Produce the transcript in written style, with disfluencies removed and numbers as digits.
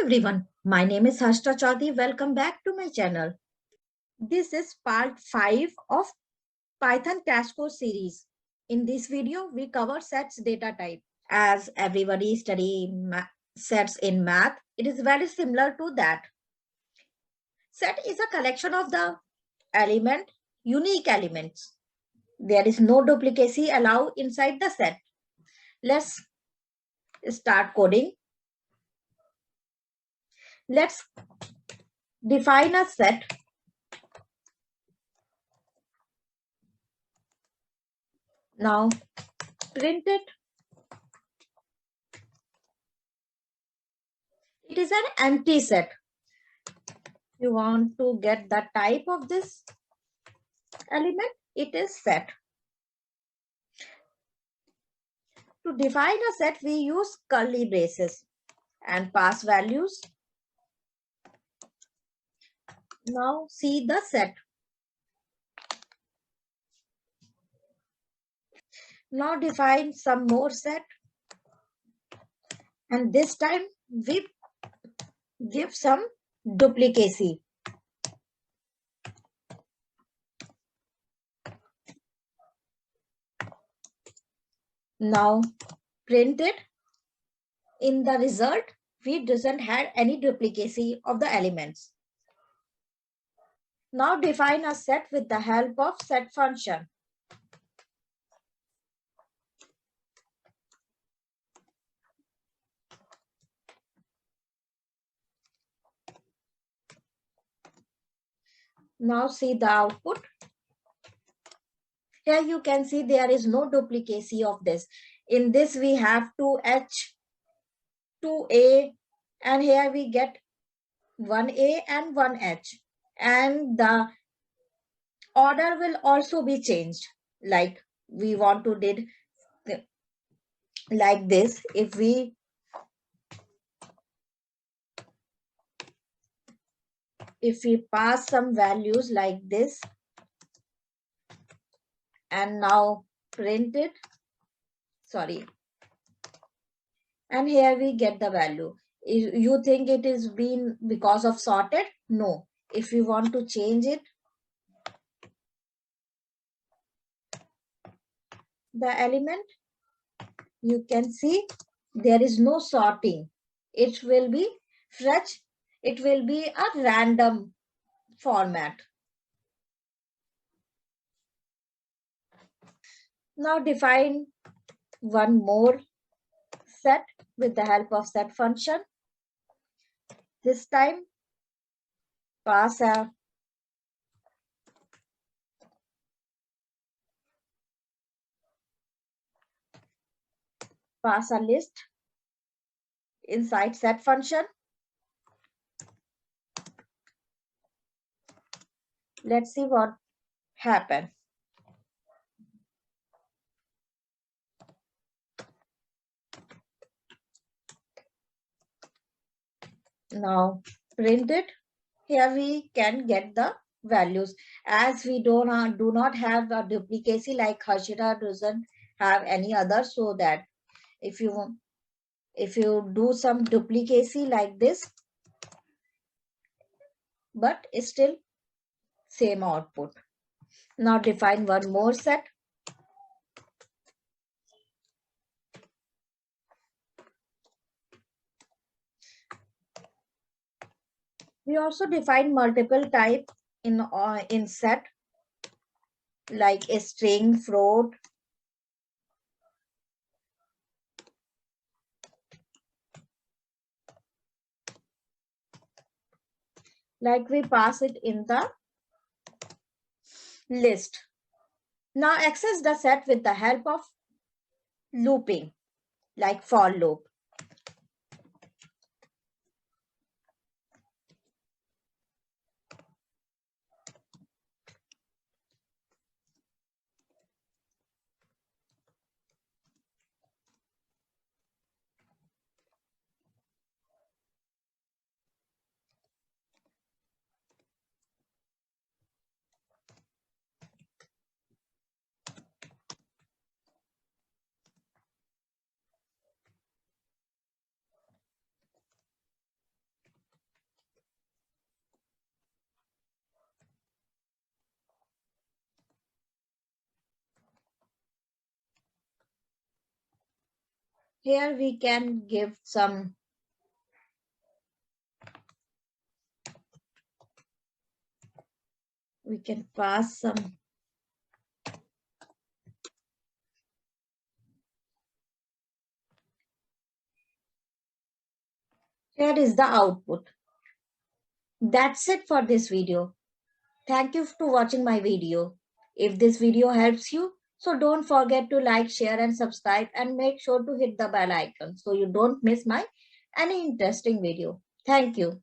everyone, my name is Harshita Chaudhary. Welcome back to my channel. This is part 5 of Python Crash Course series. In this video, we cover sets data type. As everybody study sets in math, it is very similar to that. Set is a collection of the unique elements. There is no duplicacy allowed inside the set. Let's start coding. Let's define a set. Now print it. It is an empty set. You want to get the type of this element, it is set. To define a set, we use curly braces and pass values. Now see the set. Now define some more set. And this time we give some duplicacy. Now print it. In the result, we doesn't have any duplicacy of the elements. Now define a set with the help of set function. Now see the output. Here you can see there is no duplicacy of this. In this we have 2H, 2A, and here we get 1A and 1H. And the order will also be changed. Like we want to did like this. If we pass some values like this, and now print it, and here we get the value. You think it is been because of sorted? No. If we want to change it, the element, you can see there is no sorting. It will be fetch. It will be a random format. Now define one more set with the help of set function. This time pass a list inside set function. Let's see what happened. Now print it. Here we can get the values. As we do not have a duplicacy, like Harshita doesn't have any other, so that if you do some duplicacy like this, but it's still same output. Now define one more set. We also define multiple type in set, like a string, float, like we pass it in the list. Now access the set with the help of looping, like for loop. Here we can give some, we can pass some. Here is the output. That's it for this video. Thank you for watching my video. If this video helps you, so don't forget to like, share and subscribe, and make sure to hit the bell icon so you don't miss my any interesting video. Thank you.